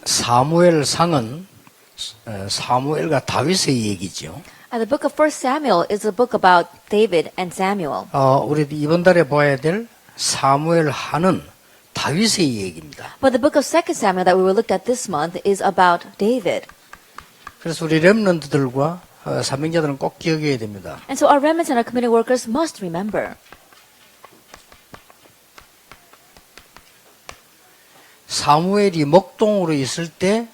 사무엘상은 사무엘과 다윗의 얘기죠. And the book of 1 Samuel is a book about David and Samuel. 우리 이번 달에 봐야 될 사무엘하는 다윗의 얘기입니다. But the book of 2 Samuel that we will look at this month is about David. 그래서 우리 렘넌트들과 사명자들은 꼭 기억해야 됩니다. And so our remnants and our community workers must remember. 사무엘이 목동으로 있을 때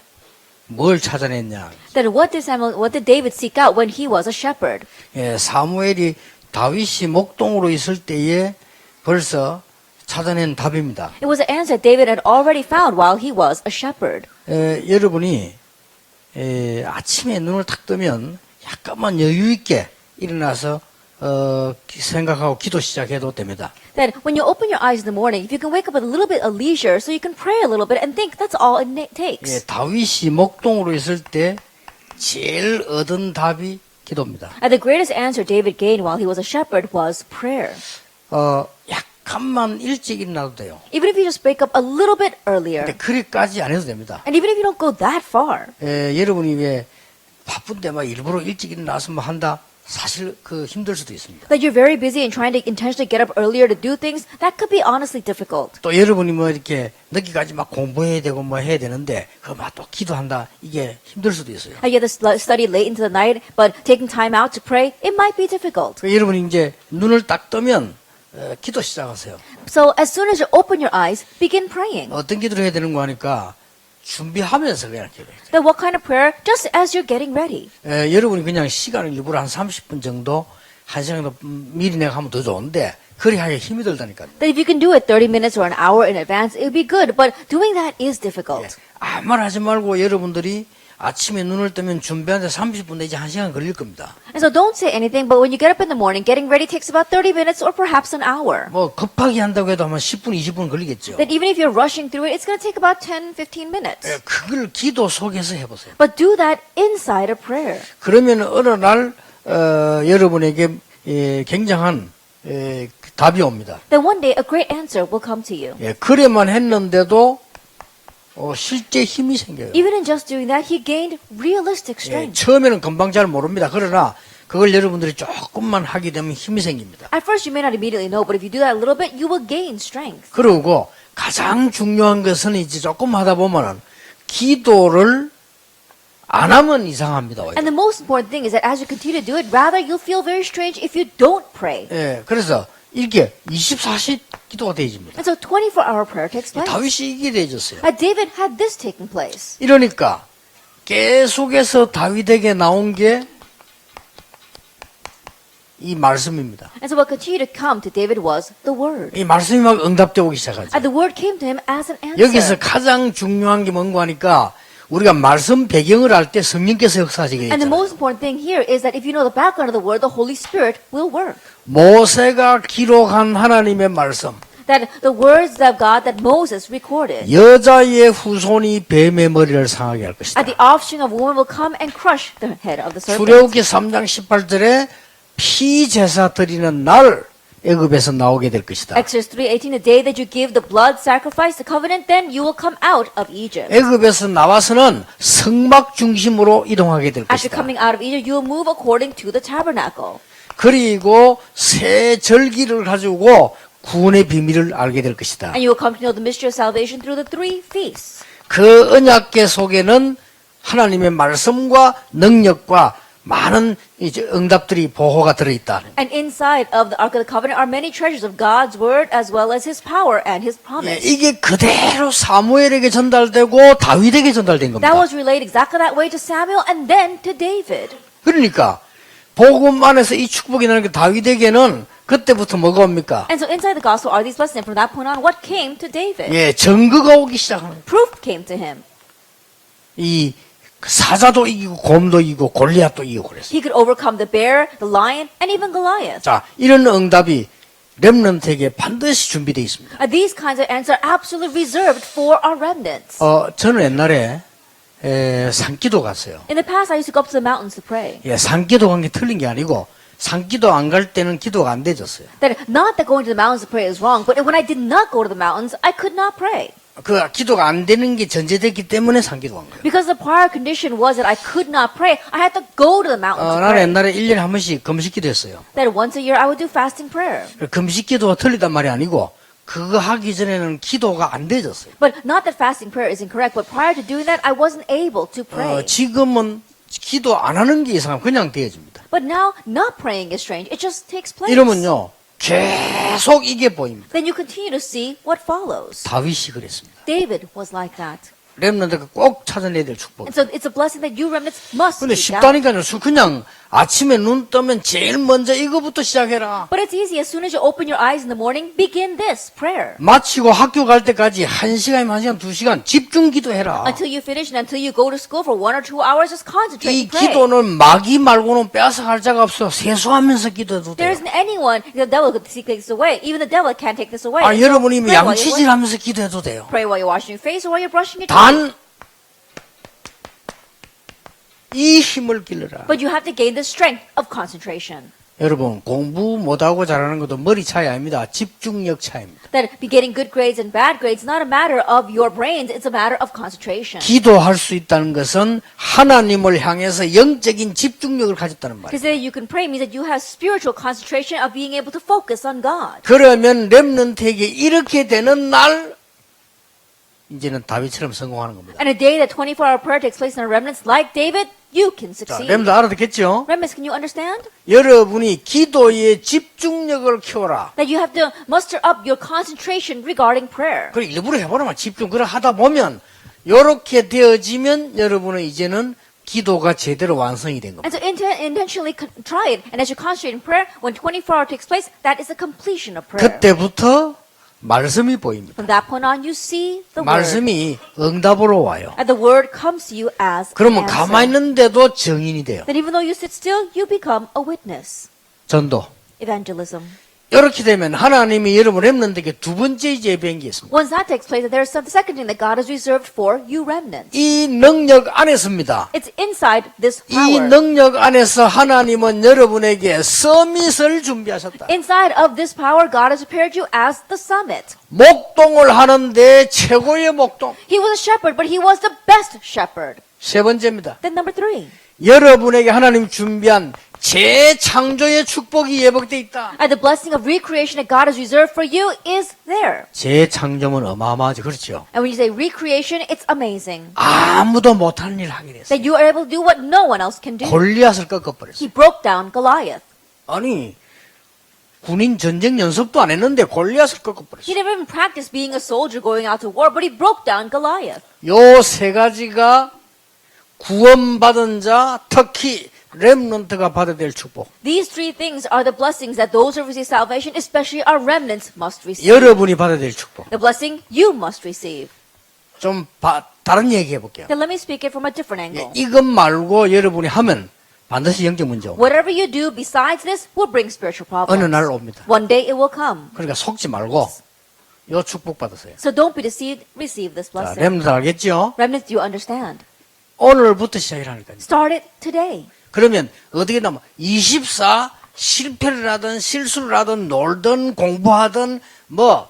뭘 찾아냈냐? That what did David seek out when he was a shepherd? 사무엘이 다윗이 목동으로 있을 때에 벌써 찾아낸 답입니다. It was an answer David had already found while he was a shepherd. 여러분이 아침에 눈을 탁 뜨면 약간만 여유 있게 일어나서 생각하고 기도 시작해도 됩니다. That when you open your eyes in the morning, if you can wake up with a little bit of leisure, so you can pray a little bit and think, that's all it takes. 다윗이 목동으로 있을 때 제일 얻은 답이 기도입니다. And the greatest answer David gained while he was a shepherd was prayer. 약간만 일찍 일어나도 돼요. Even if you just wake up a little bit earlier, 근데 그리까지 안 해도 됩니다. and even if you don't go that far, 여러분이 왜 바쁜데 막 일부러 일찍 일어나서 뭐 한다? 사실 힘들 수도 있습니다. that you're very busy and trying to intentionally get up earlier to do things, that could be honestly difficult. 또 여러분이 뭐 이렇게 늦게까지 막 공부해야 되고 뭐 해야 되는데 막 또 기도한다 이게 힘들 수도 있어요. And you have to study late into the night, but taking time out to pray, it might be difficult. 여러분이 이제 눈을 딱 뜨면 기도 시작하세요. So as soon as you open your eyes, begin praying. 어떤 기도를 해야 되는 거 하니까 준비하면서 그냥 기도해요. Then what kind of prayer? Just as you're getting ready. 여러분이 그냥 시간을 일부러 한 30분 정도, 1시간 정도 미리 내가 하면 더 좋은데 그리 하기 힘이 들다니까요. That if you can do it 30 minutes or an hour in advance, it would be good. But doing that is difficult. 아무 말 하지 말고 여러분들이 아침에 눈을 뜨면 준비하는데 30분 내지 1시간 걸릴 겁니다. And so don't say anything, but when you get up in the morning, getting ready takes about 30 minutes or perhaps an hour. 뭐 급하게 한다고 해도 아마 10분, 20분 걸리겠죠. That even if you're rushing through it, it's going to take about 10, 15 minutes. 그걸 기도 속에서 해보세요. But do that inside a prayer. 그러면 어느 날 여러분에게 굉장한 답이 옵니다. Then one day a great answer will come to you. 그래만 했는데도 실제 힘이 생겨요. Even in just doing that, he gained realistic strength. 처음에는 금방 잘 모릅니다. 그러나 그걸 여러분들이 조금만 하게 되면 힘이 생깁니다. At first you may not immediately know, but if you do that a little bit, you will gain strength. 그리고 가장 중요한 것은 이제 조금 하다 보면은 기도를 안 하면 이상합니다. And the most important thing is that as you continue to do it, rather you'll feel very strange if you don't pray. 그래서 이게 24시 기도가 되어집니다. And so 24-hour prayer takes place. 다윗이 이게 되어졌어요. David had this taking place. 이러니까 계속해서 다윗에게 나온 게 이 말씀입니다. And so what continued to come to David was the word. 이 말씀이 막 응답되고 시작하죠. And the word came to him as an answer. 여기서 가장 중요한 게 뭔가 하니까 우리가 말씀 배경을 알 때 성령께서 역사하시게 And the 되잖아요. most important thing here is that if you know the background of the word, the Holy Spirit will work. 모세가 기록한 하나님의 말씀. That the words of God that Moses recorded. 여자의 후손이 뱀의 머리를 상하게 할 것이다. At the offspring of woman will come and crush the head of the serpent. 출애굽기 3장 18절에 피제사 드리는 날 애굽에서 나오게 될 것이다. Exodus 3:18, the day that you give the blood sacrifice, the covenant, then you will come out of Egypt. 애굽에서 나와서는 성막 중심으로 이동하게 될 After 것이다. coming out of Egypt, you will move according to the tabernacle. 그리고 새 절기를 가지고 구원의 비밀을 알게 될 것이다. And you will come to know the mystery of salvation through the 3 feasts. 그 언약궤 속에는 하나님의 말씀과 능력과 많은 이제 응답들이 보호가 들어있다. And inside of the Ark of the Covenant are many treasures of God's word as well as His power and His promise. 이게 그대로 사무엘에게 전달되고 다윗에게 전달된 겁니다. That was relayed exactly that way to Samuel and then to David. 그러니까 복음 안에서 이 축복이 나는 게 다윗에게는 그때부터 뭐가 옵니까? And so inside the gospel are these blessings. And from that point on, what came to David? 증거가 오기 시작합니다. Proof came to him. 이 사자도 이기고 곰도 이기고 골리앗도 이기고 그랬어요. He could overcome the bear, the lion, and even Goliath. 자, 이런 응답이 렘넌트에게 반드시 준비되어 있습니다. These kinds of answers are absolutely reserved for our remnants. 저는 옛날에 산기도 갔어요. In the past, I used to go up to the mountains to pray. 산기도 간 게 틀린 게 아니고 산기도 안 갈 때는 기도가 안 되졌어요. That not that going to the mountains to pray is wrong, but when I did not go to the mountains, I could not pray. 그 기도가 안 되는 게 전제됐기 때문에 산기도한 거예요. Because the prior condition was that I could not pray. I had to go to the mountain to 나는 pray. 옛날에 1년에 한 번씩 금식기도 했어요. That once a year I would do fasting prayer. 금식기도가 틀리단 말이 아니고 그거 하기 전에는 기도가 안 되졌어요. But not that fasting prayer is incorrect, but prior to doing that, I wasn't able to pray. 지금은 기도 안 하는 게 이상하면 그냥 되어집니다. But now, not praying is strange. It just takes place. 이러면요 계속 이게 보입니다. Then you continue to see what follows. 다윗이 그랬습니다. David was like that. 렘넌트가 꼭 찾아내야 될 축복. And so it's a blessing that you remnants must 근데 seek out. 쉽다니까요. 그냥 아침에 눈 뜨면 제일 먼저 이거부터 시작해라. But it's easy. As soon as you open your eyes in the morning, begin this prayer. 마치고 학교 갈 때까지 1시간이면 1시간, 2시간 집중 기도해라. Until you finish and until you go to school for 1 or 2 hours, just concentrate 이 and pray. 기도는 마귀 말고는 빼앗아갈 자가 없어. 세수하면서 기도해도 There 돼요. isn't anyone, the devil could take this away. Even the devil can't take this away. 아, And so 여러분이 pray while you're 양치질하면서 기도해도 돼요. pray while you're washing your face or while you're brushing your teeth. 단 이 힘을 길러라. But you have to gain the strength of concentration. 여러분 공부 못하고 잘하는 것도 머리 차이 아닙니다. 집중력 차이입니다. That be getting good grades and bad grades is not a matter of your brains, it's a matter of concentration. 기도할 수 있다는 것은 하나님을 향해서 영적인 집중력을 가졌다는 말이에요. To say that you can pray means that you have spiritual concentration of being able to focus on God. 그러면 렘넌트에게 이렇게 되는 날 이제는 다윗처럼 성공하는 겁니다. And a day that 24-hour prayer takes place in our remnants like David, you can 자, succeed. 렘넌트 알아듣겠죠? Remnants, can you understand? 여러분이 기도의 집중력을 키워라. That you have to muster up your concentration regarding prayer. 그걸 일부러 해보라면 집중. 그걸 하다 보면 이렇게 되어지면 여러분은 이제는 기도가 제대로 완성이 된 겁니다. And so intentionally try it. And as you concentrate in prayer, when 24-hour takes place, that is a completion of prayer. 그때부터 말씀이 보입니다. From that point on, you see the word. 말씀이 응답으로 와요. And the word comes to you as 그러면 an 가만히 answer. 있는데도 증인이 돼요. That even though you sit still, you become a witness. 전도. Evangelism. 이렇게 되면 하나님이 여러분 렘넌트에게 두 번째 예배한 게 있습니다. Once that takes place, there is the second thing that God has reserved for you remnants. 이 능력 안에서입니다. It's inside this 이 power. 능력 안에서 하나님은 여러분에게 서밋을 준비하셨다. Inside of this power, God has prepared you as the summit. 목동을 하는데 최고의 목동. He was a shepherd, but he was the best shepherd. 세 번째입니다. Then number 3. 여러분에게 하나님 준비한 재창조의 축복이 예복되어 있다. And the blessing of recreation that God has reserved for you is there. 재창조는 어마어마하죠. 그렇죠. And when you say recreation, it's amazing. 아무도 못하는 일을 하게 됐어요. That you are able to do what no one else can do. 골리앗을 꺾어버렸어요. He broke down Goliath. 아니 군인 전쟁 연습도 안 했는데 골리앗을 He 꺾어버렸어요. never even practiced being a soldier going out to war, but he broke down Goliath. 요 세 가지가 구원받은 자, 특히 렘넌트가 받아야 될 축복. These 3 things are the blessings that those who receive salvation, especially our remnants, must receive. 여러분이 받아야 될 축복. The blessing you must receive. 좀 다른 얘기 해볼게요. Then let me speak it from a different angle. 이것 말고 여러분이 하면 반드시 영적 문제 옵니다. Whatever you do besides this will bring spiritual 어느 날 problems. 옵니다. One day it will come. 그러니까 속지 말고 요 축복 받으세요. So don't be deceived, receive this 자, blessing. 렘넌트 알겠죠? Remnants, do you understand? 오늘부터 시작이라니까요. Start it today. 그러면 어떻게 나면 24 실패를 하든 실수를 하든 놀든 공부하든 뭐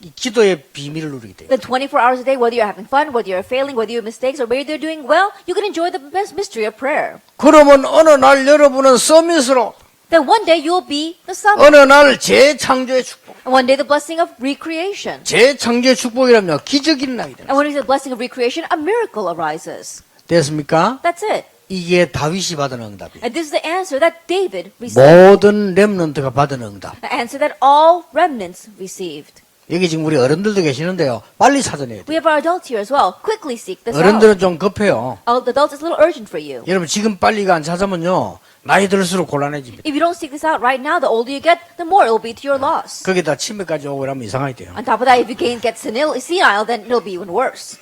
이 기도의 비밀을 누리게 돼요. Then 24 hours a day, whether you're having fun, whether you're failing, whether you have mistakes, or whether you're doing well, you can enjoy the best mystery of prayer. 그러면 어느 날 여러분은 서밋으로 Then one day you'll be the summit. 어느 날 재창조의 축복. And one day the blessing of recreation. 재창조의 축복이라면 기적이 일어나게 됩니다. And when it's the blessing of recreation, a miracle arises. 됐습니까? That's it. 이게 다윗이 받은 응답이에요. And this is the answer that David received. 모든 렘넌트가 받은 응답. The answer that all remnants received. 여기 지금 우리 어른들도 계시는데요. 빨리 찾아내야 돼요. We have our adults here as well. Quickly seek this out. 어른들은 좀 급해요. Adults, it's a little urgent for you. 여러분 지금 빨리가 안 찾으면요. 나이 들수록 곤란해집니다. If you don't seek this out right now, the older you get, the more it will be to your loss. 거기다 치매까지 오고 이러면 이상하게 돼요. On top of that, if you get senile, then it'll be even worse.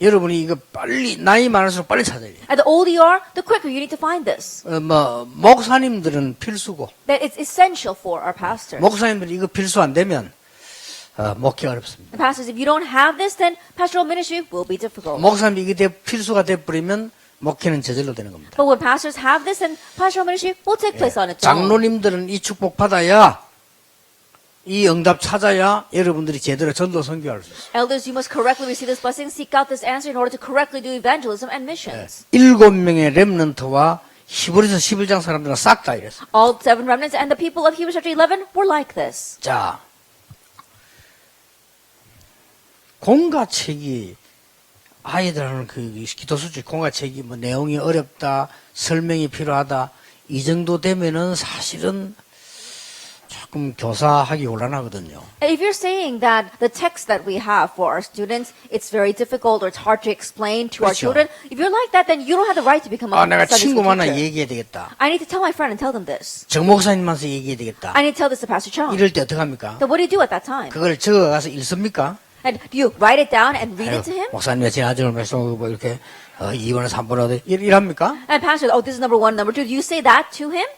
여러분이 이거 빨리 나이 많을수록 빨리 찾아야 돼요. And the older you are, the quicker you need to find this. 목사님들은 필수고 That it's essential for our pastors. 목사님들이 이거 필수 안 되면 목회 어렵습니다. And pastors, if you don't have this, then pastoral ministry will be difficult. 목사님이 이게 필수가 돼버리면 목회는 저절로 되는 겁니다. But when pastors have this, then pastoral ministry will take place on its own. 장로님들은 이 축복 받아야 이 응답 찾아야 여러분들이 제대로 전도 선교할 수 있어요. Elders, you must correctly receive this blessing. Seek out this answer in order to correctly do evangelism and missions. 7명의 렘넌트와 히브리서 11장 사람들은 싹 다 이랬어. All 7 remnants and the people of Hebrews chapter 11 were like this. 자, 공가책이 아이들하는 그 기도 수준 공가책이 뭐 내용이 어렵다, 설명이 필요하다 이 정도 되면은 사실은 조금 교사하기 곤란하거든요. If you're saying that the text that we have for our students, it's very difficult or it's hard to explain to our 그렇죠. children, if you're like that, then you don't have the right to become a 아, 내가 Sunday school 친구만나 teacher. 얘기해야 되겠다. I need to tell my friend and tell them this. 정 목사님만서 얘기해야 되겠다. I need to tell this to Pastor Chung. 이럴 때 어떡합니까? Then what do you do at that time? 그걸 적어가서 읽습니까? And do you write it down and read 아유, it to him? 목사님 지나주는 말씀 뭐 이렇게 2번에 3번에 이랍니까? And Pastor, oh, this is number 1, number 2. Do you say that to him?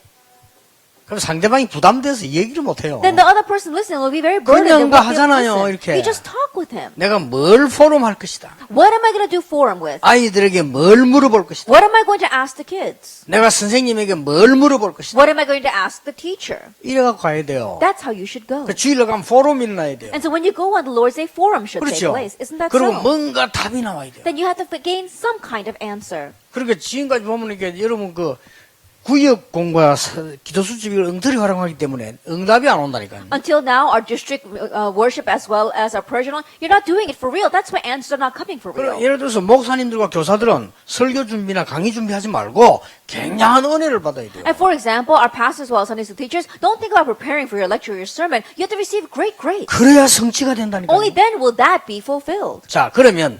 그럼 상대방이 부담돼서 얘기를 못해요. Then the other person listening will be very burdened. 그냥 They won't be able to 하잖아요, listen. 이렇게. You just talk with him. 내가 뭘 포럼할 것이다. What am I going to do for him with? 아이들에게 뭘 물어볼 것이다. What am I going to ask the kids? 내가 선생님에게 뭘 물어볼 것이다. What am I going to ask the teacher? 이래갖고 가야 돼요. That's how you should go. 그 주일날 가면 포럼이 일어나야 돼요. And so when you go on the Lord's Day, forum should take 그렇죠. place. Isn't that 그리고 so? 뭔가 답이 나와야 돼요. Then you have to gain some kind of answer. 그러니까 지금까지 보면 이게 여러분 그 구역 공부와 기도 수집을 엉터리 활용하기 때문에 응답이 안 온다니까요. Until now, our district worship as well as our Persian one, you're not doing it for real. That's why answers are not coming for 그럼 real. 예를 들어서 목사님들과 교사들은 설교 준비나 강의 준비하지 말고 굉장한 은혜를 받아야 돼요. And for example, our pastors as well as Sunday school teachers, don't think about preparing for your lecture or your sermon. You have to receive great grace. 그래야 성취가 된다니까요. Only then will that be fulfilled. 자, 그러면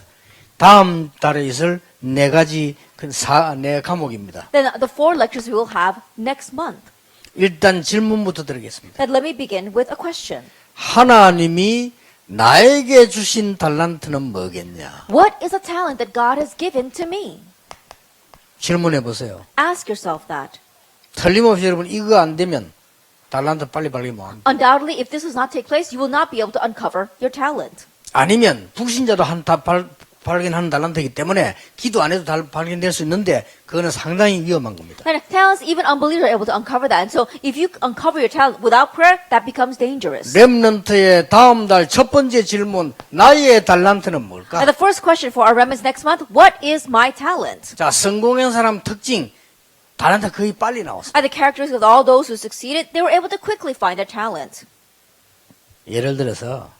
다음 달에 있을 네 가지 네 과목입니다. Then the 4 lectures we will have next month. 일단 질문부터 드리겠습니다. Then let me begin with a question. 하나님이 나에게 주신 달란트는 뭐겠냐? What is a talent that God has given to me? 질문해 보세요. Ask yourself that. 틀림없이 여러분 이거 안 되면 달란트 빨리 발견 못 합니다. Undoubtedly, if this does not take place, you will not be able to uncover your talent. 아니면 불신자도 발견하는 달란트이기 때문에 기도 안 해도 발견될 수 있는데 그거는 상당히 위험한 겁니다. And talents, even unbelievers are able to uncover that. And so, if you uncover your talent without prayer, that becomes dangerous. 렘넌트의 다음 달 첫 번째 질문, 나의 달란트는 뭘까? And the first question for our remnants next month, what is my talent? 자, 성공한 사람 특징, 달란트 거의 빨리 나왔어요. And the characteristics of all those who succeeded, they were able to quickly find their talent. 예를 들어서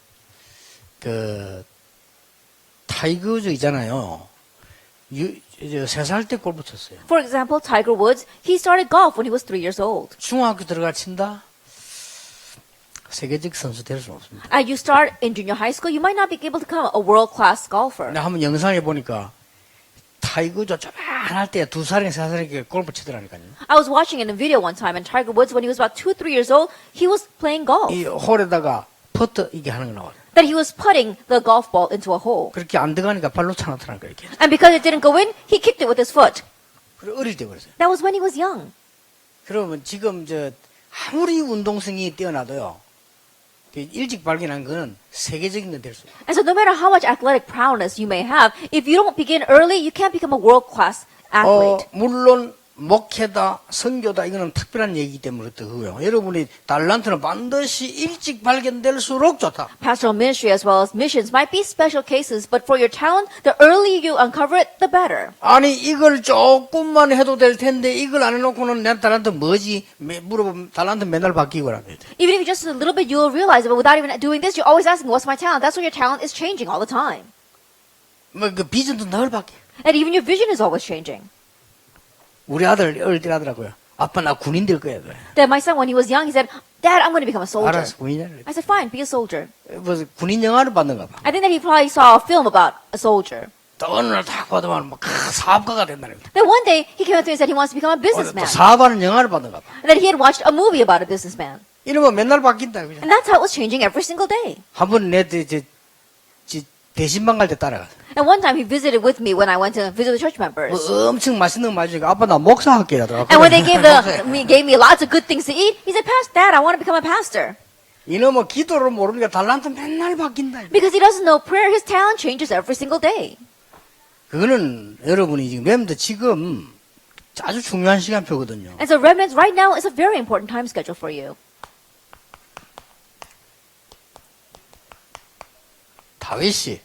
타이거 우즈 있잖아요. 3살 때 골프 쳤어요. For example, Tiger Woods, he started golf when he was 3 years old. 중학교 들어가 친다? 세계적 선수 될 수는 없습니다. And you start in junior high school, you might not be able to become a world-class golfer. 근데 한번 영상에 보니까 타이거 우즈 조만할 때 2살이나 3살에 골프 치더라니까요. I was watching in a video one time, and Tiger Woods, when he was about 2-3 years old, he was playing golf. 이 홀에다가 퍼터 이게 하는 거 나와요. That he was putting the golf ball into a hole. 그렇게 안 들어가니까 발로 차나타나니까 이렇게. And because it didn't go in, he kicked it with his foot. 그리고 어릴 때 그랬어요. That was when he was young. 그러면 지금 아무리 운동성이 뛰어나도요. 일찍 발견한 거는 세계적인 건 될 수 없어요. And so no matter how much athletic prowess you may have, if you don't begin early, you can't become a world-class athlete. 물론 목회다, 선교다 이거는 특별한 얘기이기 때문에 그렇고요. 여러분이 달란트는 반드시 일찍 발견될수록 좋다. Pastoral ministry as well as missions might be special cases, but for your talent, the earlier you uncover it, the better. 아니 이걸 조금만 해도 될 텐데 이걸 안 해놓고는 내 달란트 뭐지? 물어보면 달란트 맨날 바뀌고 그러는데. Even if you just a little bit, you'll realize it, but without even doing this, you're always asking, what's my talent? That's why your talent is changing all the time. 그 비전도 늘 바뀌어. And even your vision is always changing. 우리 아들 어릴 때 하더라고요. 아빠 나 군인 될 거야. Then my son, when he was young, he said, Dad, I'm going to become a soldier. 알았어 군인이야. I said, fine, be a soldier. 무슨 군인 영화를 봤는가 봐. I think that he probably saw a film about a soldier. 또 어느 날 딱 보더만 막 사업가가 된다는 거야. Then one day, he came up to me and said he wants to become a 또 businessman. 사업하는 영화를 봤는가 봐. And then he had watched a movie about a businessman. 이러면 맨날 바뀐다. 그냥. And that's how it was changing every single day. 한번 내 대신방 갈 때 따라가. And one time he visited with me when I went to visit the church members. 엄청 맛있는 거 마시니까 아빠 나 목사 할게 라더라고. And when they gave me lots of good things to eat, he said, Dad, I want to become a pastor. 이놈은 기도를 모르니까 달란트 맨날 바뀐다. Because he doesn't know prayer, his talent changes every single day. 그거는 여러분이 지금 아주 중요한 시간표거든요. And so remnants right now is a very important time schedule for you. 다윗이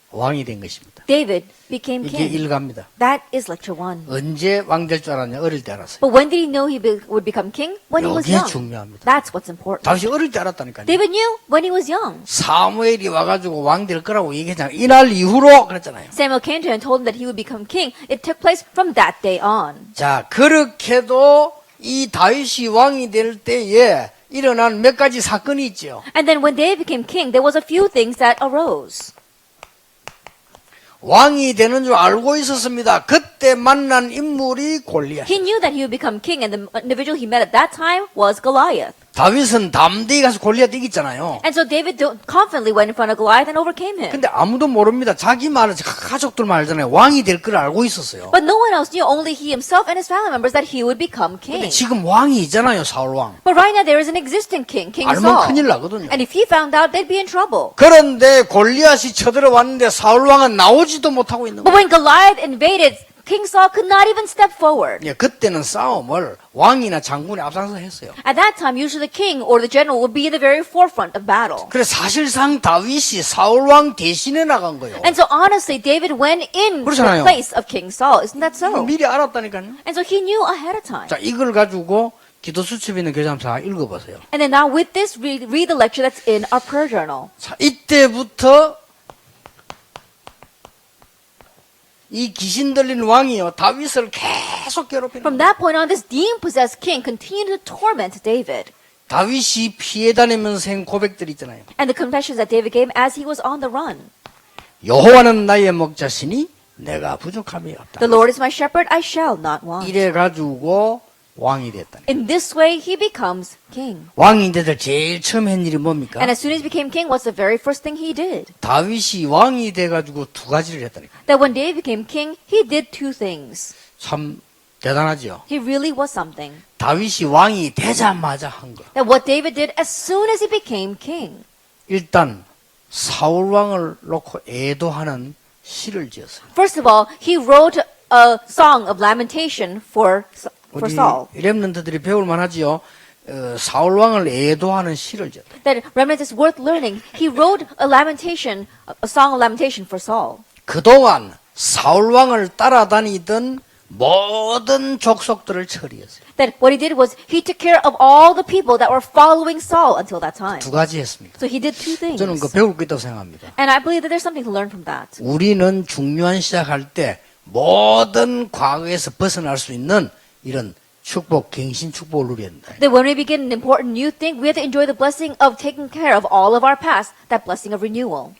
왕이 된 것입니다. David became 이게 king. 일갑니다. That is lecture 1. 언제 왕 될 줄 알았냐? 어릴 때 알았어요. But when did he know would become king? When he was 이게 young. 중요합니다. That's what's important. 다윗이 어릴 때 알았다니까요. David knew when he was young. 사무엘이 와가지고 왕 될 거라고 얘기했잖아요. 이날 이후로 그랬잖아요. Samuel came to him and told him that he would become king. It took place from that day on. 자, 그렇게도 이 다윗이 왕이 될 때에 일어난 몇 가지 사건이 있죠. And then when David became king, there was a few things that arose. 왕이 되는 줄 알고 있었습니다. 그때 만난 인물이 골리앗. He knew that he would become king, and the individual he met at that time was Goliath. 다윗은 담대히 가서 골리앗 이겼잖아요. And so David confidently went in front of Goliath and overcame him. 근데 아무도 모릅니다. 자기 말은 가족들만 알잖아요. 왕이 될 걸 알고 있었어요. But no one else knew, only he himself and his family members, that he would become 근데 king. 지금 왕이 있잖아요. 사울 왕. But right now there is an existing king, King 알면 Saul. 큰일 나거든요. And if he found out, they'd be in trouble. 그런데 골리앗이 쳐들어왔는데 사울 왕은 나오지도 못하고 있는 But 거예요. when Goliath invaded, King Saul could not even step forward. 예, 그때는 싸움을 왕이나 장군이 앞장서 했어요. At that time, usually the king or the general would be in the very forefront of battle. 그래서 사실상 다윗이 사울 왕 대신에 나간 거예요. And so honestly, David went in the 그렇잖아요. place of King Saul. Isn't that so? 미리 알았다니까요. And so he knew ahead of time. 자, 이걸 가지고 기도 수첩 있는 교잠사 읽어보세요. And then now with this, read the lecture that's in our prayer journal. 자, 이때부터 이 귀신 들린 왕이요 다윗을 계속 괴롭히는 From 거예요. that point on, this demon-possessed king continued to torment David. 다윗이 피해 다니면서 한 고백들 있잖아요. And the confessions that David gave as he was on the run. 여호와는 나의 목자시니 내가 부족함이 없다. The Lord is my shepherd, I shall not want. 이래 가지고 왕이 됐다니. In this way, he becomes king. 왕이 돼서 제일 처음 한 일이 뭡니까? And as soon as he became king, what's the very first thing he did? 다윗이 왕이 돼 가지고 두 가지를 했다니까. That when David became king, he did two things. 참 대단하죠. He really was something. 다윗이 왕이 되자마자 한 거. That what David did as soon as he became king, 일단 사울 왕을 놓고 애도하는 시를 지었어요. first of all, he wrote a song of lamentation for 우리 Saul. 렘넌트들이 배울 만하지요. 사울 왕을 애도하는 시를 지었다. That remnant is worth learning. He wrote a lamentation, a song of lamentation for Saul. 그동안 사울 왕을 따라다니던 모든 족속들을 처리했어요. That what he did was he took care of all the people that were following Saul until that time. 두 가지 했습니다. So he did two things. 저는 그 배울 게 있다고 생각합니다. And I believe that there's something to learn from that. 우리는 중요한 시작할 때 모든 과거에서 벗어날 수 있는 이런 축복, 갱신 축복을 누려야 된다. That when we begin an important new thing, we have to enjoy the blessing of taking care of all of our past, that blessing of renewal.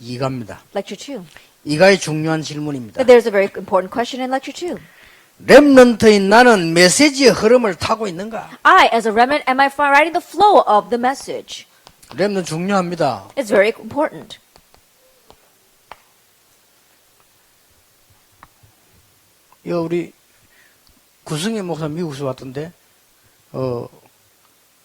이갑니다. Lecture 2. 이가의 중요한 질문입니다. But there's a very important question in lecture 2. 렘넌트인 나는 메시지의 흐름을 타고 있는가? I, as a remnant, am I riding the flow of the message? 렘넌트 중요합니다. It's very important. 이거 우리 구승혜 목사 미국에서 왔던데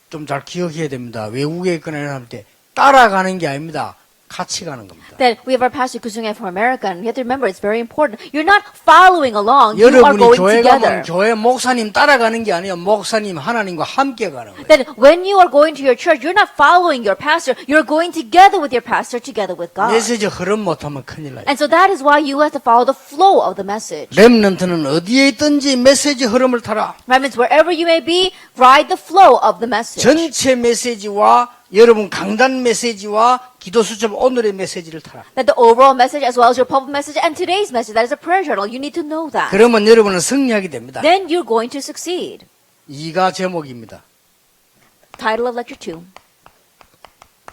좀 잘 기억해야 됩니다. 외국에 있거나 이럴 때 따라가는 게 아닙니다. 같이 가는 겁니다. That we have our pastor Kusung from America, and we have to remember it's very important. You're not following along, you are 여러분이 going 교회 together. 가면 교회 목사님 따라가는 게 아니에요. 목사님 하나님과 함께 가는 거예요. That when you are going to your church, you're not following your pastor, you're going together with your pastor, together with God. 메시지 흐름 못하면 큰일 나요. And so that is why you have to follow the flow of the message. 렘넌트는 어디에 있든지 메시지 흐름을 타라. Remnants, wherever you may be, ride the flow of the message. 전체 메시지와 여러분 강단 메시지와 기도 수첩 오늘의 메시지를 타라. That the overall message as well as your public message and today's message, that is a prayer journal. You need to know that. 그러면 여러분은 승리하게 됩니다. Then you're going to succeed. 이가 제목입니다. Title of lecture 2.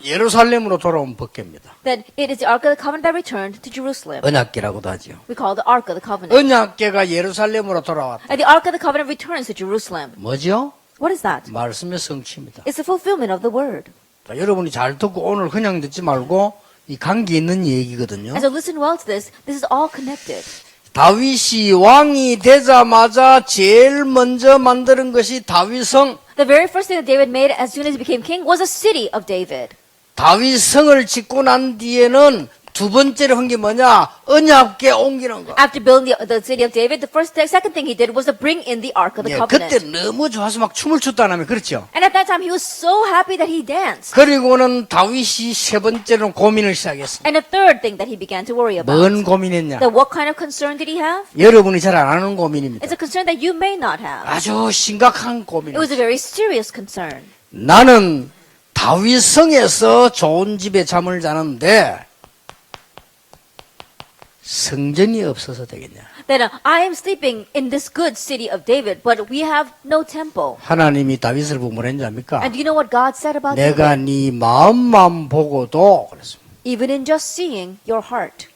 예루살렘으로 돌아온 법궤입니다. That it is the Ark of the Covenant that returned to Jerusalem. 언약궤라고도 하죠. We call it the Ark of the Covenant. 언약궤가 예루살렘으로 돌아왔다. And the Ark of the Covenant returns to Jerusalem. 뭐죠? What is that? 말씀의 성취입니다. It's the fulfillment of the word. 자, 여러분이 잘 듣고 오늘 그냥 듣지 말고 이 관계 있는 얘기거든요. And so listen well to this. This is all connected. 다윗이 왕이 되자마자 제일 먼저 만드는 것이 다윗성. The very first thing that David made as soon as he became king was a city of David. 다윗성을 짓고 난 뒤에는 두 번째로 한 게 뭐냐? 언약궤 옮기는 거. After building the city of David, the second thing he did was to bring in the Ark of the 예, 그때 Covenant. 너무 좋아서 막 춤을 췄다면 그렇죠. And at that time, he was so happy that he danced. 그리고는 다윗이 세 번째로 고민을 시작했습니다. And the third thing that he began to worry about. 뭔 고민했냐? That what kind of concern did he have? 여러분이 잘 안 하는 고민입니다. It's a concern that you may not have. 아주 심각한 It was 고민입니다. a very serious concern. 나는 다윗 성에서 좋은 집에 잠을 자는데 성전이 없어서 되겠냐? That I am sleeping in this good city of David, but we have no temple. 하나님이 다윗을 보고 뭐랬는지 압니까? And do you know what God said about 내가 David? 네 마음만 보고도 그랬습니다. Even in just seeing your heart.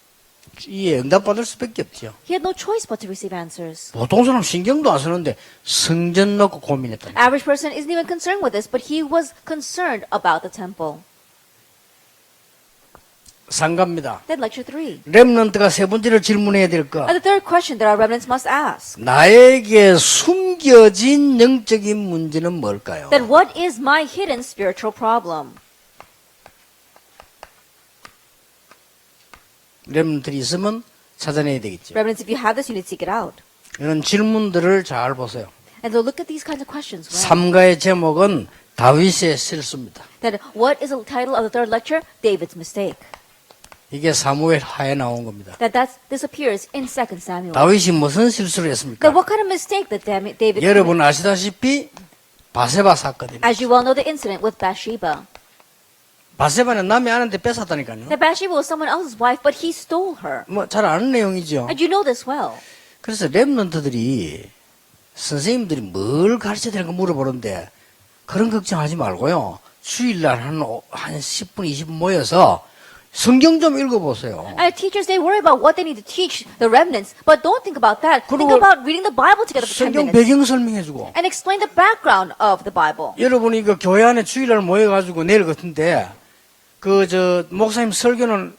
이 응답받을 수밖에 없죠. He had no choice but to receive answers. 보통 사람 신경도 안 쓰는데 성전 놓고 고민했다. Average person isn't even concerned with this, but he was concerned about the temple. 상갑니다. Then lecture 3. 렘넌트가 세 번째로 질문해야 될 거. The third question that our remnants must ask. 나에게 숨겨진 영적인 문제는 뭘까요? Then what is my hidden spiritual problem? 렘넌트들이 있으면 찾아내야 되겠죠. Remnants, if you have this, you need to seek it out. 이런 질문들을 잘 보세요. And so look at these kinds of questions. Well. 3가의 제목은 다윗의 실수입니다. That what is the title of the third lecture? David's mistake. 이게 사무엘 하에 나온 겁니다. This appears in 2 Samuel. 다윗이 무슨 실수를 했습니까? That what kind of mistake that David 여러분 committed? 아시다시피 바세바 사건입니다. As you well know the incident with Bathsheba. 바세바는 남의 아내한테 뺏었다니까요. That Bathsheba was someone else's wife, but he stole her. 뭐 잘 아는 내용이죠. And you know this well. 그래서 렘넌트들이 선생님들이 뭘 가르쳐야 되는가 물어보는데 그런 걱정하지 말고요. 주일날 한 10분, 20분 모여서 성경 좀 읽어보세요. And teachers, they worry about what they need to teach the remnants, but don't think about that. Think 그리고 about reading the Bible together for 10 성경 minutes. 배경 설명해주고 And explain the background of the Bible. 여러분이 그 교회 안에 주일날 모여가지고 내일 같은데 목사님 설교는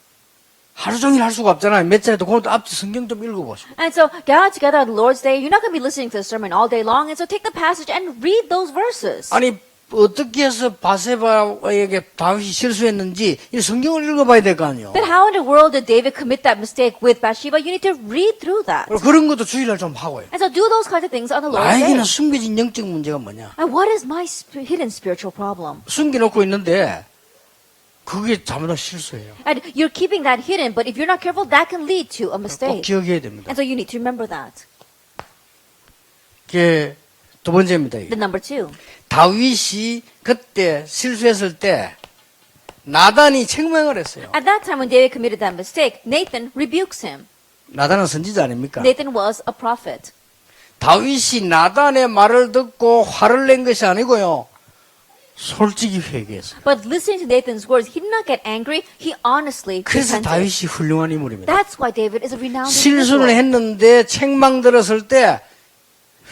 하루 종일 할 수가 없잖아요. 몇 자리도 그것도 앞뒤 성경 좀 읽어보시고. And so, gather together on the Lord's Day. You're not going to be listening to the sermon all day long. And so, take the passage and read those verses. 아니 어떻게 해서 바세바에게 다윗이 실수했는지 이 성경을 읽어봐야 될 거 아니에요. Then how in the world did David commit that mistake with Bathsheba? You need to read through that. 그리고 그런 것도 주일날 좀 하고요. And so, do those kinds of things on the Lord's 나에게는 Day. 숨겨진 영적 문제가 뭐냐? And what is my hidden spiritual problem? 숨겨놓고 있는데 그게 잘못한 실수예요. And you're keeping that hidden, but if you're not careful, that can lead to a 꼭 mistake. 기억해야 됩니다. And so, you need to remember that. 그게 두 번째입니다. 이게. Then number 2. 다윗이 그때 실수했을 때 나단이 책망을 했어요. At that time when David committed that mistake, Nathan rebukes him. 나단은 선지자 아닙니까? Nathan was a prophet. 다윗이 나단의 말을 듣고 화를 낸 것이 아니고요. 솔직히 회개했어요. But listening to Nathan's words, he did not get angry. He honestly 그래서 repented. 다윗이 훌륭한 인물입니다. That's why David is a renowned 실수를 individual. 했는데 책망 들었을 때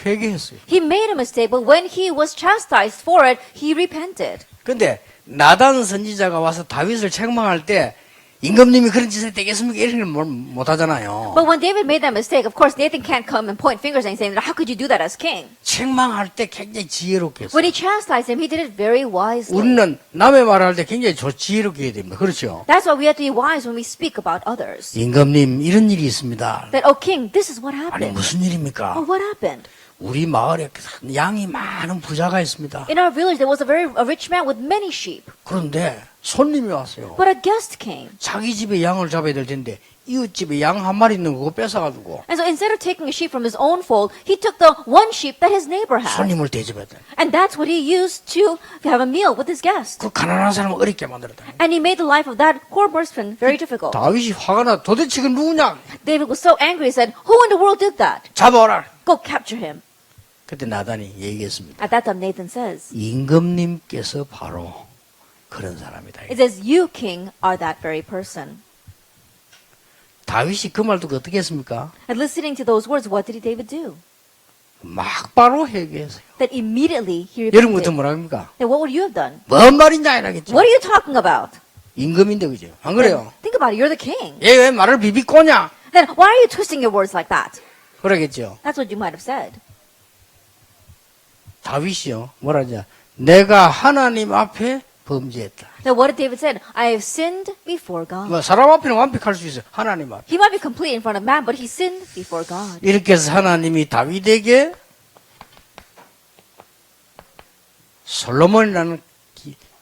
회개했어요. He made a mistake, but when he was chastised for it, he repented. 근데 나단 선지자가 와서 다윗을 책망할 때 임금님이 그런 짓을 되겠습니까? 이런 걸 못 하잖아요. But when David made that mistake, of course, Nathan can't come and point fingers and saying, how could you do that as king? 책망할 때 굉장히 지혜롭게 했어요. When he chastised him, he did it very wisely. 우리는 남의 말을 할 때 굉장히 지혜롭게 해야 됩니다. 그렇죠? That's why we have to be wise when we speak about others. 임금님 이런 일이 있습니다. That, oh king, this is what 아니 happened. 무슨 일입니까? Oh, what happened? 우리 마을에 양이 많은 부자가 있습니다. In our village, there was a rich man with many sheep. 그런데 손님이 왔어요. But a guest came. 자기 집에 양을 잡아야 될 텐데 이웃집에 양 한 마리 있는 거 뺏어가지고 And so instead of taking a sheep from his own fold, he took the one sheep that his neighbor had. 손님을 대접해야 돼. And that's what he used to have a meal with his guest. 그 가난한 사람을 어렵게 만들었다. And he made the life of that poor person very difficult. 다윗이 화가 나 도대체 그 누구냐? David was so angry, he said, who in the world did that? 잡아오라. Go capture him. 그때 나단이 얘기했습니다. At that time, Nathan says, 임금님께서 바로 그런 사람이다. it says, you, king, are that very person. 다윗이 그 말 듣고 어떻게 했습니까? And listening to those words, what did David do? 막 바로 회개했어요. That immediately he 여러분 같은 repented. 뭐라 합니까? Then what would you have done? 뭔 말인지 이라겠죠. What are you talking about? 임금인데 그죠? 안 그래요? Think about it. You're the king. 얘 왜 말을 비비꼬냐? Then why are you twisting your words like that? 그러겠죠. That's what you might have said. 다윗이요. 뭐라 하냐? 내가 하나님 앞에 범죄했다. Then what did David say? I have sinned before God. 뭐 사람 앞에는 완벽할 수 있어요. 하나님 앞에. He might be complete in front of man, but he sinned before God. 이렇게 해서 하나님이 다윗에게 솔로몬이라는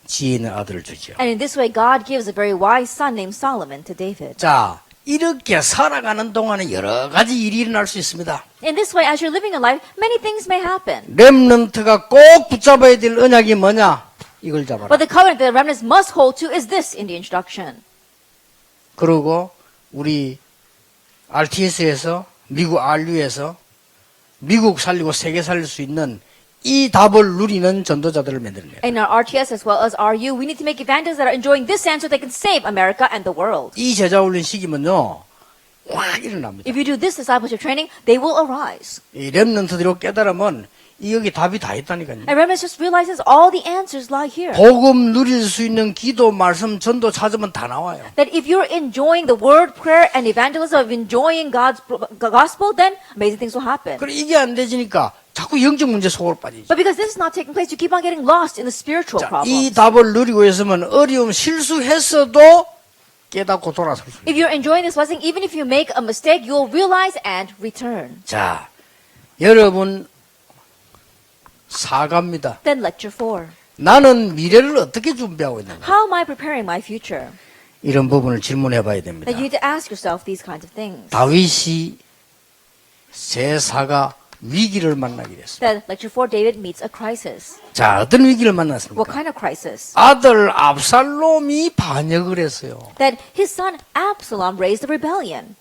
지혜 있는 아들을 주죠. And in this way, God gives a very wise son named Solomon to David. 자, 이렇게 살아가는 동안에 여러 가지 일이 일어날 수 있습니다. In this way, as you're living a life, many things may happen. 렘넌트가 꼭 붙잡아야 될 언약이 뭐냐? 이걸 잡아라. But the covenant that the remnants must hold to is this in the introduction. 그리고 우리 RTS에서 미국 RU에서 미국 살리고 세계 살릴 수 있는 이 답을 누리는 전도자들을 만들어내요. In our RTS as well as RU, we need to make evangelists that are enjoying this answer they can save America and the world. 이 제자 훈련 시키면요, 확 일어납니다. If you do this discipleship training, they will arise. 이 렘넌트들이 깨달으면 이 여기 답이 다 있다니까요. And remnants just realizes all the answers lie here. 복음 누릴 수 있는 기도, 말씀, 전도 찾으면 다 나와요. That if you're enjoying the word, prayer, and evangelism of enjoying God's gospel, then amazing things will happen. 그래 이게 안 되지니까 자꾸 영적 문제 속으로 빠지죠. But because this is not taking place, you keep on getting lost in the spiritual 자, 이 problems. 답을 누리고 있으면 어려움 실수했어도 깨닫고 돌아설 수 있어요. If you're enjoying this blessing, even if you make a mistake, you'll realize and return. 자, 여러분 사과입니다. Then lecture 4. 나는 미래를 어떻게 준비하고 있는가? How am I preparing my future? 이런 부분을 질문해 봐야 됩니다. That you need to ask yourself these kinds of things. 다윗이 제사가 위기를 만나게 됐습니다. Then lecture 4, David meets a crisis. 자, 어떤 위기를 What 만났습니까? kind of crisis? 아들 압살롬이 반역을 했어요. That his son Absalom raised a rebellion.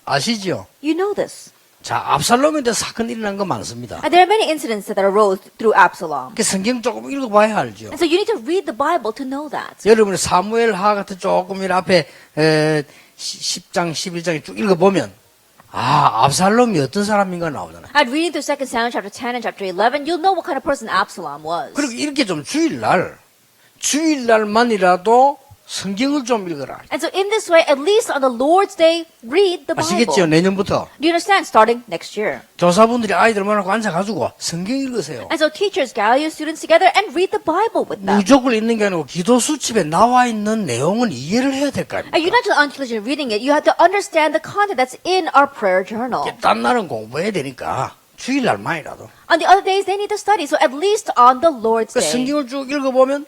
아시죠? You know this. 자, 압살롬에 대해 사건이 일어난 거 많습니다. And there are many incidents that arose through Absalom. 그 성경 조금 읽어봐야 알죠. And so you need to read the Bible to know that. 여러분이 사무엘하 같은 조금 이 앞에 10장, 11장에 쭉 읽어보면 압살롬이 어떤 사람인가 나오잖아요. And reading through 2 Samuel chapter 10 and chapter 11, you'll know what kind of person Absalom was. 그리고 이렇게 좀 주일날만이라도 성경을 좀 읽어라. And so in this way, at least on the Lord's Day, read the 아시겠죠? Bible. 내년부터 Do you understand? Starting next year. 교사분들이 아이들 만나고 앉아가지고 성경 읽으세요. And so teachers gather your students together and read the Bible with them. 무조건 읽는 게 아니고 기도 수첩에 나와 있는 내용은 이해를 해야 될 거 아닙니까? And you're not just unintelligent reading it, you have to understand the content that's in our prayer journal. 딴 날은 공부해야 되니까 주일날만이라도 On the other days, they need to study, so at least on the Lord's 그 Day. 성경을 쭉 읽어보면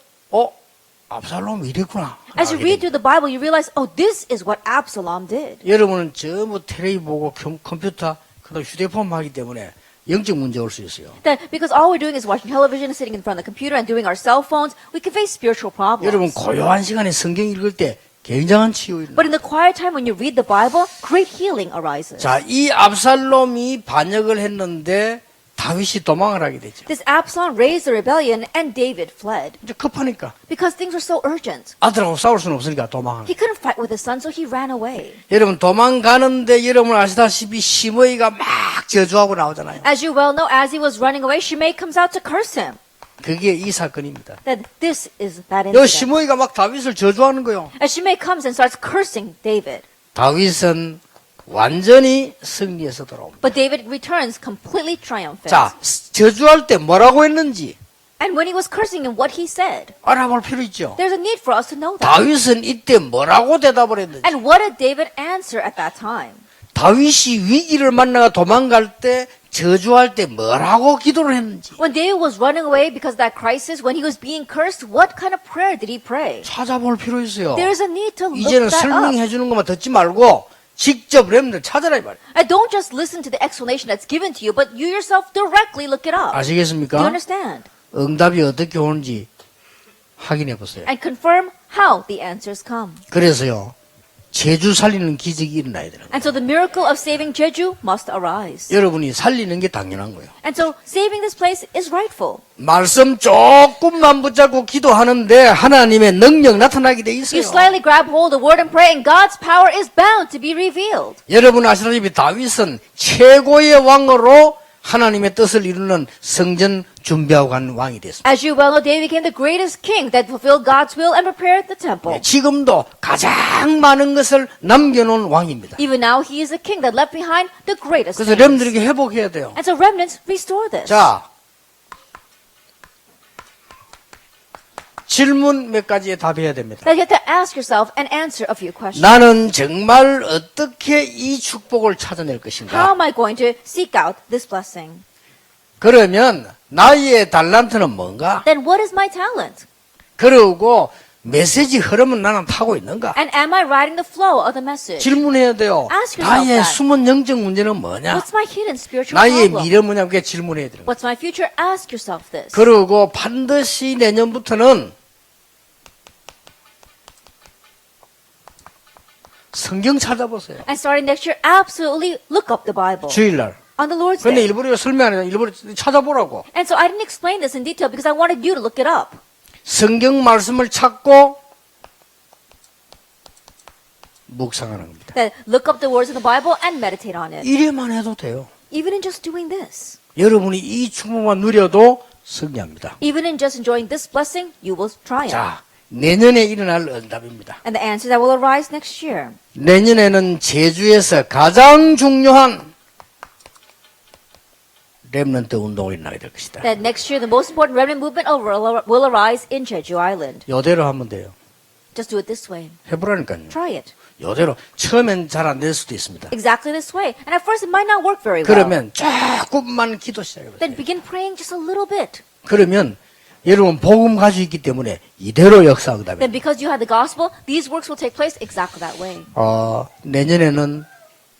압살롬이 이랬구나. As you read through the Bible, you realize, oh, this is what Absalom did. 여러분은 전부 텔레비 보고 컴퓨터 그다음 휴대폰 하기 때문에 영적 문제 올 수 있어요. That because all we're doing is watching television, sitting in front of the computer, and doing our cell phones, we can face spiritual 여러분 problems. 고요한 시간에 성경 읽을 때 굉장한 치유 일어나요. But in the quiet time when you read the Bible, great healing arises. 자, 이 압살롬이 반역을 했는데 다윗이 도망을 하게 되죠. This Absalom raised a rebellion, and David fled. 이제 급하니까 Because things were so urgent. 아들하고 싸울 수는 없으니까 도망하는. He couldn't fight with his son, so he ran away. 여러분 도망가는데 여러분 아시다시피 시므이가 막 저주하고 나오잖아요. As you well know, as he was running away, Shimei comes out to curse him. 그게 이 사건입니다. That this is that 여 incident. 시므이가 막 다윗을 저주하는 거요. As Shimei comes and starts cursing David. 다윗은 완전히 승리해서 돌아옵니다. But David returns completely triumphant. 자, 저주할 때 뭐라고 했는지 And when he was cursing him, what he said. 알아볼 필요 있죠. There's a need for us to know that. 다윗은 이때 뭐라고 대답을 했는지. And what did David answer at that time? 다윗이 위기를 만나가 도망갈 때 저주할 때 뭐라고 기도를 했는지 When David was running away because of that crisis, when he was being cursed, what kind of prayer did he pray? 찾아볼 필요 있어요. There's a need to look 이제는 that up. 설명해 주는 것만 듣지 말고 직접 렘들 찾아라 이 말이에요. And don't just listen to the explanation that's given to you, but you yourself directly look it up. Do you 아시겠습니까? understand? 응답이 어떻게 오는지 확인해 보세요. And confirm how the answers come. 그래서요. 제주 살리는 기적이 일어나야 되는 거예요. And so the miracle of saving Jeju must arise. 여러분이 살리는 게 당연한 거예요. And so saving this place is rightful. 말씀 조금만 붙잡고 기도하는데 하나님의 능력 나타나게 돼 있어요. You slightly grab hold of the word and pray, and God's power is bound to be revealed. 여러분 아시다시피 다윗은 최고의 왕으로 하나님의 뜻을 이루는 성전 준비하고 간 왕이 됐습니다. As you well know, David became the greatest king that fulfilled God's will and prepared the temple. 지금도 가장 많은 것을 남겨놓은 왕입니다. Even now, he is a king that left behind the greatest 그래서 things. 렘들에게 회복해야 돼요. And so remnants restore this. 자, 질문 몇 가지에 답해야 됩니다. That you have to ask yourself and answer a few questions. 나는 정말 어떻게 이 축복을 찾아낼 How 것인가? am I going to seek out this blessing? 그러면 나의 달란트는 뭔가? Then what is my talent? 그러고 메시지 흐름은 나는 타고 있는가? And am I riding the flow of the message? 질문해야 돼요. Ask yourself 나의 that. 숨은 영적 문제는 뭐냐? What's my hidden spiritual 나의 problem? 미래 뭐냐? 그게 질문해야 되는 거예요. What's my future? Ask yourself this. 그러고 반드시 내년부터는 성경 찾아보세요. And starting next year, absolutely look up the Bible 주일날. on the Lord's 근데 Day. 일부러 설명 안 해요. 일부러 찾아보라고. And so I didn't explain this in detail because I wanted you to look it up. 성경 말씀을 찾고 묵상하는 겁니다. That look up the words of the Bible and meditate on it. 이래만 해도 돼요. Even in just doing this. 여러분이 이 축복만 누려도 승리합니다. Even in just enjoying this blessing, you will triumph. 자, 내년에 일어날 응답입니다. And the answer that will arise next year. 내년에는 제주에서 가장 중요한 렘넌트 운동이 일어나게 될 것이다. That next year, the most important remnant movement will arise in Jeju Island. 이대로 하면 돼요. Just do it this way. 해보라니까요. Try it. 이대로 처음엔 잘 안 될 수도 있습니다. Exactly this way. And at first, it might not work very well. 그러면 조금만 기도 시작해보세요. Then begin praying just a little bit. 그러면 여러분 복음 가지고 있기 때문에 이대로 역사 응답입니다. Then because you have the gospel, these works will take place exactly that way. 내년에는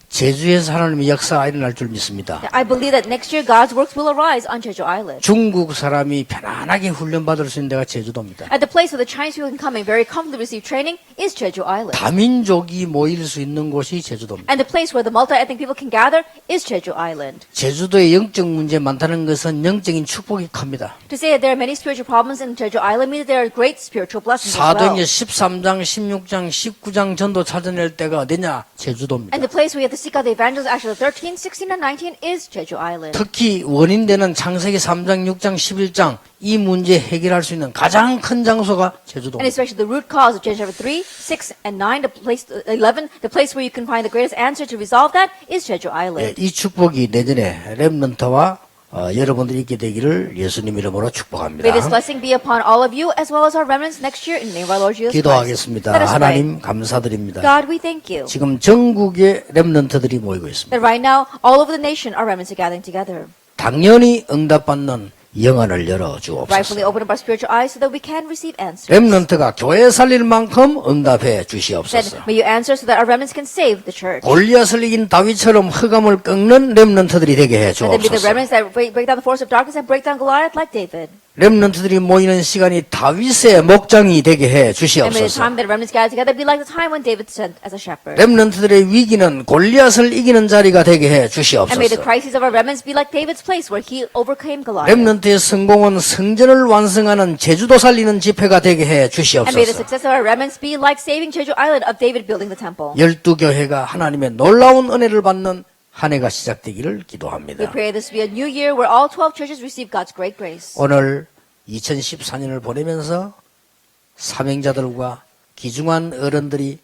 제주에서 하나님의 역사가 일어날 줄 믿습니다. I believe that next year God's works will arise on Jeju Island. 중국 사람이 편안하게 훈련받을 수 있는 데가 제주도입니다. At the place where the Chinese people can come and very comfortably receive training is Jeju Island. 다민족이 모일 수 있는 곳이 제주도입니다. And the place where the multi-ethnic people can gather is Jeju Island. 제주도에 영적 문제 많다는 것은 영적인 축복이 큽니다. To say that there are many spiritual problems in Jeju Island means that there are great spiritual blessings as well. 사도행전 13장, 16장, 19장 전도 찾아낼 때가 어디냐? 제주도입니다. And the place where you have to seek out the evangelists, actually 13, 16, and 19 is Jeju Island. 특히 원인되는 창세기 3장, 6장, 11장 이 문제 해결할 수 있는 가장 큰 장소가 And 제주도입니다. especially the root cause of Genesis chapter 3, 6, and 9, the place 11, the place where you can find the greatest answer to resolve that is Jeju Island. 이 축복이 내년에 렘넌트와 여러분들이 있게 되기를 예수님 이름으로 축복합니다. May this blessing be upon all of you as well as our remnants next year in the name of our Lord Jesus Christ. 기도하겠습니다. Let us pray. 하나님 감사드립니다. God, we thank you 지금 전국의 렘넌트들이 모이고 있습니다. that right now all over the nation our remnants are gathering together. 당연히 응답받는 영안을 열어 Rightfully 주옵소서. open up our spiritual eyes so that we can receive answers. 렘넌트가 교회 살릴 만큼 응답해 Then 주시옵소서. may you answer so that our remnants can save the church. 골리앗을 이긴 다윗처럼 흑암을 꺾는 렘넌트들이 되게 해 And then be the 주옵소서. remnants that break down the force of darkness and break down Goliath like David. 렘넌트들이 모이는 시간이 다윗의 목장이 되게 해 And may the 주시옵소서. time that remnants gather together be like the time when David sent as a shepherd. 렘넌트들의 위기는 골리앗을 이기는 자리가 되게 해 And may the 주시옵소서. crises of our remnants be like David's place where he overcame Goliath. 렘넌트의 성공은 성전을 완성하는 제주도 살리는 집회가 되게 해 And may the 주시옵소서. success of our remnants be like saving Jeju Island of David building the temple. 12교회가 하나님의 놀라운 은혜를 받는 한 해가 시작되기를 We 기도합니다. pray this be a new year where all 12 churches receive God's great grace. 오늘 2014년을 보내면서 사명자들과 귀중한 어른들이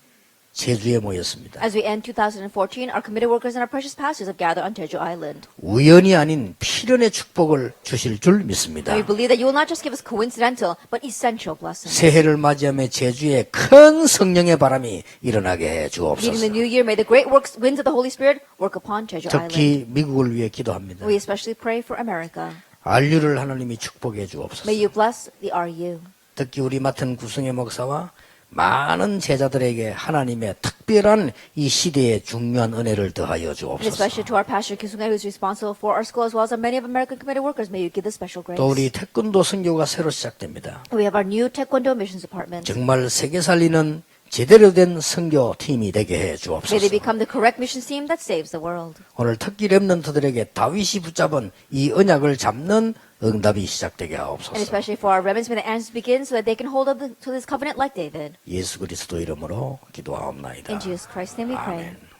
제주에 모였습니다. As we end 2014, our committed workers and our precious pastors have gathered on Jeju Island. 우연이 아닌 필연의 축복을 주실 줄 믿습니다. And we believe that you will not just give us coincidental, but essential blessings. 새해를 맞이하며 제주에 큰 성령의 바람이 일어나게 해 Leading the 주옵소서. new year, may the great winds of the Holy Spirit work upon Jeju Island. 특히 미국을 위해 기도합니다. We especially pray for America. RU를 하나님이 축복해 주옵소서. May you bless the RU. 특히 우리 맡은 구성의 목사와 많은 제자들에게 하나님의 특별한 이 시대에 중요한 은혜를 더하여 And 주옵소서. especially to our pastor Kisunga, who is responsible for our school as well as many of American committed workers, may you give this special grace. 또 우리 태권도 선교가 새로 시작됩니다. We have our new Taekwondo missions department. 정말 세계 살리는 제대로 된 선교 팀이 되게 해 May they 주옵소서. become the correct mission team that saves the world. 오늘 특히 렘넌트들에게 다윗이 붙잡은 이 언약을 잡는 응답이 시작되게 And 하옵소서. especially for our remnants, may the answers begin so that they can hold up to this covenant like David. 예수 그리스도 이름으로 기도하옵나이다. In Jesus Christ's name we pray. 아멘.